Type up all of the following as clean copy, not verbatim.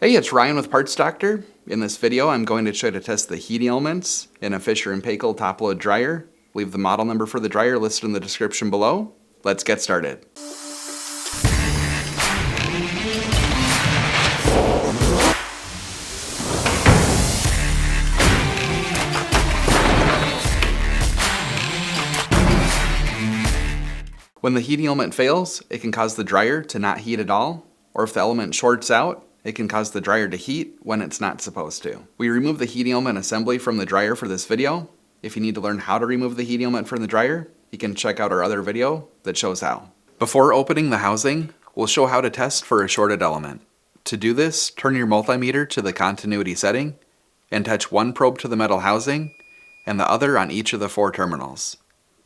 Hey, it's Ryan with Parts Doctor. In this video, I'm going to show you how to test the heating elements in a Fisher Paykel top-load dryer. Leave the model number for the dryer listed in the description below. Let's get started. When the heating element fails, it can cause the dryer to not heat at all, or if the element shorts out, it can cause the dryer to heat when it's not supposed to. We remove the heating element assembly from the dryer for this video. If you need to learn how to remove the heating element from the dryer, you can check out our other video that shows how. Before opening the housing, we'll show how to test for a shorted element. To do this, turn your multimeter to the continuity setting and touch one probe to the metal housing and the other on each of the 4 terminals.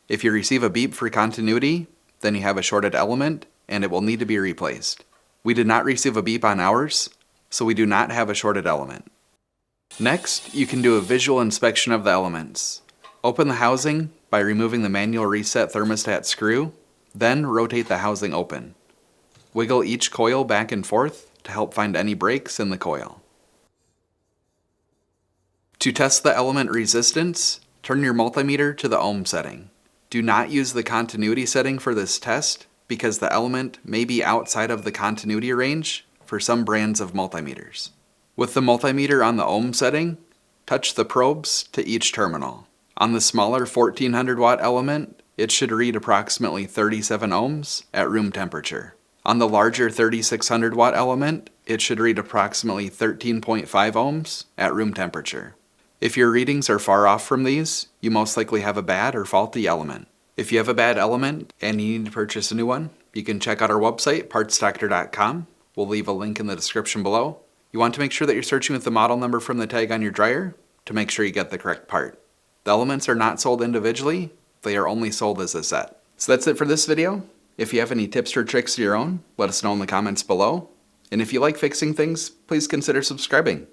If you receive a beep for continuity, then you have a shorted element and it will need to be replaced. We did not receive a beep on ours, so we do not have a shorted element. Next, you can do a visual inspection of the elements. Open the housing by removing the manual reset thermostat screw, then rotate the housing open. Wiggle each coil back and forth to help find any breaks in the coil. To test the element resistance, turn your multimeter to the ohm setting. Do not use the continuity setting for this test because the element may be outside of the continuity range for some brands of multimeters. With the multimeter on the ohm setting, touch the probes to each terminal. On the smaller 1400 watt element, it should read approximately 37 ohms at room temperature. On the larger 3600 watt element, it should read approximately 13.5 ohms at room temperature. If your readings are far off from these, you most likely have a bad or faulty element. If you have a bad element and you need to purchase a new one, you can check out our website, partsdoctor.com. We'll leave a link in the description below. You want to make sure that you're searching with the model number from the tag on your dryer to make sure you get the correct part. The elements are not sold individually, they are only sold as a set. So that's it for this video. If you have any tips or tricks of your own, let us know in the comments below. And if you like fixing things, please consider subscribing.